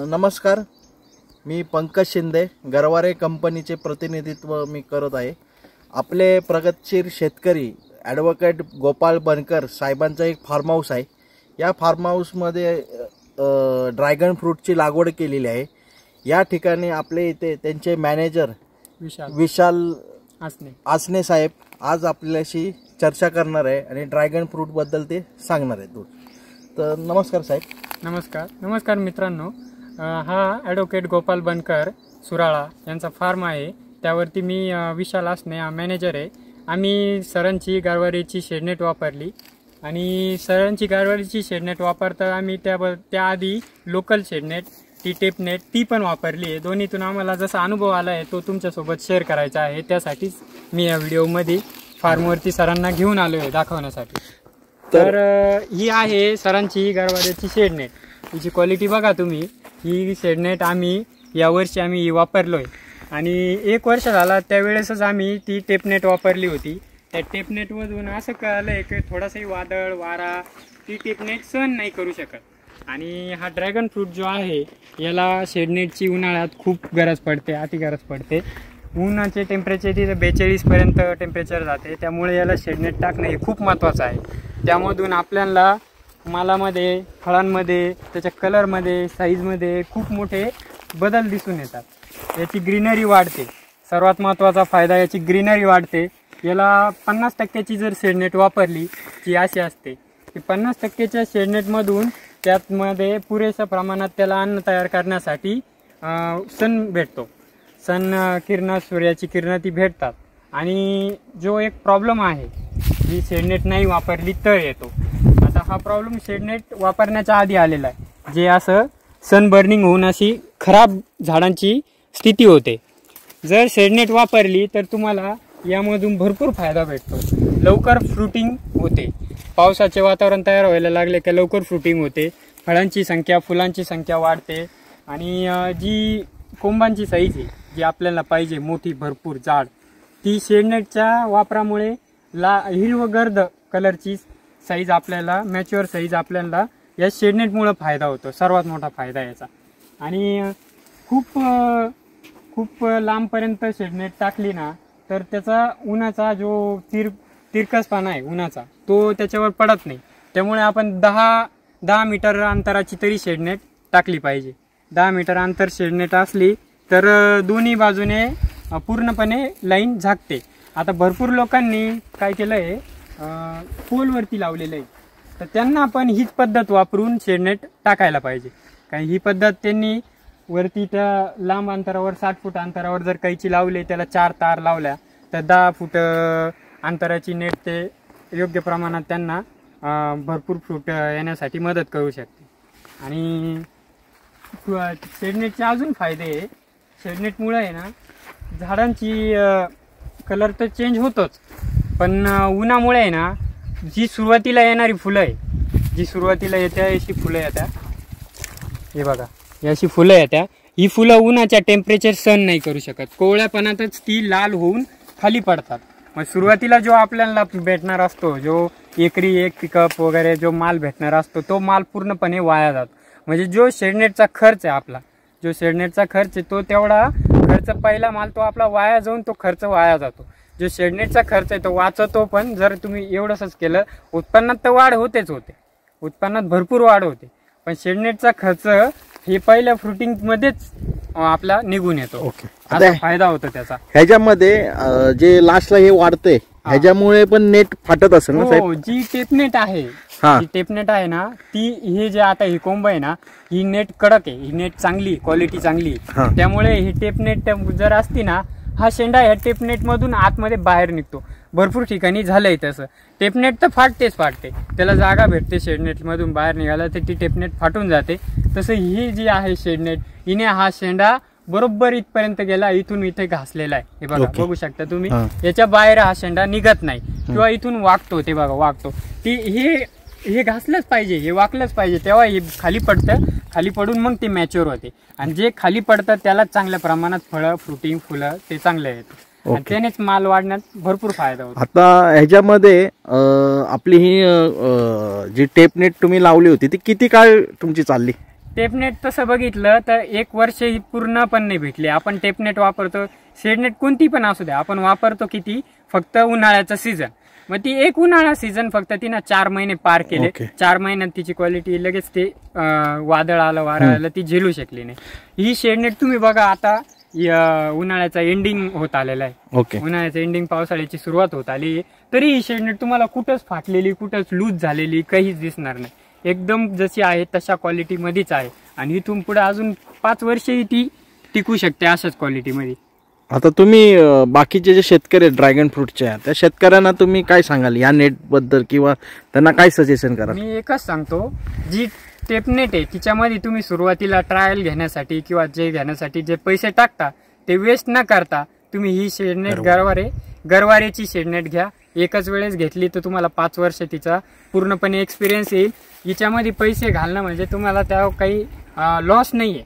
नमस्कार, मी पंकज शिंदे, गरवारे कंपनीचे प्रतिनिधित्व मी करत आहे। आपले प्रगतशील शेतकरी ॲडव्होकेट गोपाल बनकर साहेबांचा एक फार्म हाऊस आहे। या फार्म हाऊसमध्ये ड्रॅगन फ्रूटची लागवड केलेली आहे। या ठिकाणी आपले इथे त्यांचे मॅनेजर विशाल आसने साहेब आज आपल्याशी चर्चा करणार आहे आणि ड्रॅगन फ्रूट बद्दल ते सांगणार आहेत। तर नमस्कार साहेब। नमस्कार मित्रांनो, हा ॲडव्होकेट गोपाल बनकर सुराळा यांचा फार्म आहे। त्यावरती मी विशाल आसने मॅनेजर आहे। आम्ही सरांची गरवारेची शेडनेट वापरली आणि सरांची गरवारेची शेडनेट वापरता आम्ही त्याआधी लोकल शेडनेट ती टेपनेट ती पण वापरली आहे। दोन्हीतून आम्हाला जसा अनुभव आला आहे तो तुमच्यासोबत शेअर करायचा आहे। त्यासाठीच मी या व्हिडिओमध्ये फार्मवरती सरांना घेऊन आलो आहे दाखवण्यासाठी। तर ही आहे सरांची गरवारेची शेडनेट। हिची क्वालिटी बघा तुम्ही। ही शेडनेट आम्ही यावर्षी आम्ही वापरलोय आणि 1 वर्ष झाला त्यावेळेसच आम्ही ती टेपनेट वापरली होती। त्या टेपनेटमधून असं कळलंय की थोडासाही वादळ वारा ती टेपनेट सहन नाही करू शकत। आणि हा ड्रॅगन फ्रूट जो आहे याला शेडनेटची उन्हाळ्यात खूप गरज पडते, अति गरज पडते। उन्हाचे टेम्परेचर तिथे 42 पर्यंत टेम्परेचर जाते, त्यामुळे याला शेडनेट टाकणं हे खूप महत्त्वाचं आहे। त्यामधून आपल्याला मालामध्ये, फळांमध्ये, त्याच्या कलरमध्ये, साईजमध्ये खूप मोठे बदल दिसून येतात। याची ग्रीनरी वाढते। सर्वात महत्त्वाचा फायदा याची ग्रीनरी वाढते। याला 50% जर शेडनेट वापरली ती अशी असते की 50%च्या शेडनेटमधून त्यामध्ये पुरेशा प्रमाणात त्याला अन्न तयार करण्यासाठी सन भेटतो। सन किरण, सूर्याची किरणं ती भेटतात। आणि जो एक प्रॉब्लेम आहे जी शेडनेट नाही वापरली तर येतो। आता हा प्रॉब्लेम शेडनेट वापरण्याच्या आधी आलेला आहे, जे असं सन बर्निंग होऊन अशी खराब झाडांची स्थिती होते। जर शेडनेट वापरली तर तुम्हाला यामधून भरपूर फायदा भेटतो। लवकर फ्रुटिंग होते। पावसाचे वातावरण तयार व्हायला लागले की लवकर फ्रुटिंग होते। फळांची संख्या, फुलांची संख्या वाढते आणि जी कोंबांची साईज आहे जी आपल्याला पाहिजे मोठी भरपूर जाड, ती शेडनेटच्या वापरामुळे हिरवगर्द कलरची साईज आपल्याला, मॅच्युअर साईज आपल्याला या शेडनेटमुळे फायदा होतो। सर्वात मोठा फायदा याचा। आणि खूप लांबपर्यंत शेडनेट टाकली ना तर त्याचा उन्हाचा जो तिरकसपणा आहे उन्हाचा तो त्याच्यावर पडत नाही। त्यामुळे आपण 10 मीटर अंतराची तरी शेडनेट टाकली पाहिजे। 10 मीटर अंतर शेडनेट असली तर दोन्ही बाजूने पूर्णपणे लाईन झाकते। आता भरपूर लोकांनी काय केलं आहे, पोलवरती लावलेलं आहे, तर त्यांना आपण हीच पद्धत वापरून शेडनेट टाकायला पाहिजे। कारण ही पद्धत त्यांनी वरती त्या लांब अंतरावर 60 फूट अंतरावर जर कैची लावले, त्याला 4 तार लावल्या तर 10 फूट अंतराची नेट ते योग्य प्रमाणात त्यांना भरपूर फ्रूट येण्यासाठी मदत करू शकते। आणि शेडनेटचे अजून फायदे आहे। शेडनेटमुळे आहे ना झाडांची कलर तर चेंज होतोच, पण उन्हामुळे आहे ना जी सुरुवातीला येणारी फुलं आहे, जी सुरुवातीला येत्या अशी फुलं येतात, हे बघा अशी फुलं येत्या, ही फुलं उन्हाच्या टेम्परेचर सहन नाही करू शकत। कोवळ्यापणातच ती लाल होऊन खाली पडतात। मग सुरुवातीला जो आपल्याला भेटणार असतो, जो एकरी 1 पिकअप वगैरे जो माल भेटणार असतो, तो माल पूर्णपणे वाया जातो। म्हणजे जो शेडनेटचा खर्च आहे आपला, जो शेडनेटचा खर्च आहे तो तेवढा खर्च, पहिला माल तो आपला वाया जाऊन तो खर्च वाया जातो। जो शेडनेटचा खर्च आहे तो वाचतो, पण जर तुम्ही एवढंच केलं, उत्पन्नात तर वाढ होतेच होते, उत्पन्नात भरपूर वाढ होते, पण शेडनेटचा खर्च हे पहिल्या फ्रुटिंग मध्येच आपला निघून येतो। असा फायदा होतो त्याचा। ह्याच्यामध्ये जे लास्टला हे वाढते ह्याच्यामुळे पण नेट फाटत असेल ना साहेब? हो, जी टेपनेट आहे, जी टेपनेट आहे ना ती, हे जे आता ही कोंब आहे ना, ही नेट कडक आहे, ही नेट चांगली, क्वालिटी चांगली, त्यामुळे ही टेपनेट जर असती ना, हा शेंडा ह्या टेपनेट मधून आतमध्ये बाहेर निघतो। भरपूर ठिकाणी झालंय तसं। टेपनेट तर फाटतेच फाटते, त्याला जागा भेटते शेडनेट मधून बाहेर निघाला तर ती टेपनेट फाटून जाते। तसं ही जी आहे शेडनेट, हिने हा शेंडा बरोबर इथपर्यंत गेला, इथून इथे घासलेला आहे, हे बघा बघू शकता तुम्ही। याच्या बाहेर हा शेंडा निघत नाही किंवा इथून वाकतो, ते बघा वाकतो। ती हे घासलंच पाहिजे, हे वाकलंच पाहिजे, तेव्हा हे खाली पडतं, खाली पडून मग ते मॅच्युअर होते। आणि जे खाली पडतं त्याला चांगल्या प्रमाणात फळं, फ्रुटिंग, फुलं ते चांगले येतं आणि त्यानेच माल वाढण्यात भरपूर फायदा होतो। आता ह्याच्यामध्ये आपली ही जी टेपनेट तुम्ही लावली होती ती किती काळ तुमची चालली? टेपनेट तसं बघितलं तर 1 वर्ष ही पूर्ण पण नाही भेटली. आपण टेपनेट वापरतो, शेडनेट कोणती पण असू द्या, आपण वापरतो किती, फक्त उन्हाळ्याचा सीझन. मग ती एक उन्हाळा सीझन फक्त तिनं 4 महिने पार केले. 4 महिन्यात तिची क्वालिटी लगेच ते वादळ आलं, वारा आलं, ती झेलू शकली नाही. ही शेडनेट तुम्ही बघा, आता उन्हाळ्याचा एंडिंग होत आलेला आहे. उन्हाळ्याचं एंडिंग, पावसाळ्याची सुरुवात होत आली, तरी ही शेडनेट तुम्हाला कुठंच फाटलेली, कुठंच लूज झालेली काहीच दिसणार नाही. एकदम जशी आहे तशा क्वालिटी मध्येच आहे आणि इथून पुढे अजून 5 वर्षही ती टिकू शकते अशाच क्वालिटीमध्ये. आता तुम्ही बाकीचे जे शेतकरी आहेत ड्रॅगन फ्रूटचे, त्या शेतकऱ्यांना तुम्ही काय सांगाल या नेट बद्दल, किंवा त्यांना काय सजेशन कराल? मी एकच सांगतो, जी टेपनेट आहे तिच्यामध्ये तुम्ही सुरुवातीला ट्रायल घेण्यासाठी किंवा जे घेण्यासाठी जे पैसे टाकता ते वेस्ट न करता तुम्ही ही शेडनेट गरवारेची शेडनेट घ्या. एकच वेळेस घेतली तर तुम्हाला 5 वर्ष तिचा पूर्णपणे एक्सपिरियन्स येईल. हिच्यामध्ये पैसे घालणं म्हणजे तुम्हाला त्या काही लॉस नाहीये.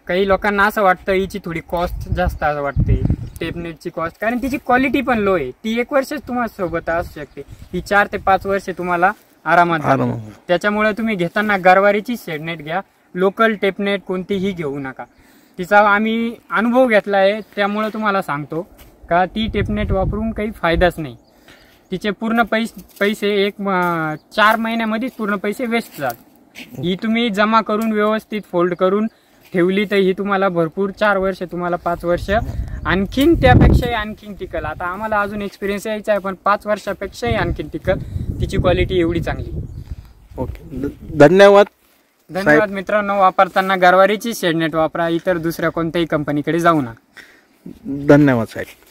काही लोकांना असं वाटतं हिची थोडी कॉस्ट जास्त असं वाटते टेपनेटची कॉस्ट, कारण तिची क्वालिटी पण लो आहे. ती 1 वर्षच तुम्हाला सोबत असू शकते, ही 4 ते 5 वर्ष तुम्हाला आरामात. त्याच्यामुळे तुम्ही घेताना गरवारीची शेडनेट घ्या, लोकल टेपनेट कोणतीही घेऊ नका. तिचा आम्ही अनुभव घेतला आहे, त्यामुळे तुम्हाला सांगतो का ती टेपनेट वापरून काही फायदाच नाही. तिचे पूर्ण पैसे 4 महिन्यामध्येच पूर्ण पैसे वेस्ट जातात. ही तुम्ही जमा करून व्यवस्थित फोल्ड करून ठेवली तर ही तुम्हाला भरपूर 4 वर्ष, तुम्हाला 5 वर्ष आणखीन त्यापेक्षाही आणखीन टिकल. आता आम्हाला अजून एक्सपिरियन्स यायचा आहे, पण 5 वर्षापेक्षाही आणखीन टिकल. तिची क्वालिटी एवढी चांगली. ओके, धन्यवाद. मित्रांनो, वापरताना गरवारीची शेडनेट वापरा, इतर दुसऱ्या कोणत्याही कंपनीकडे जाऊ नका. धन्यवाद साहेब.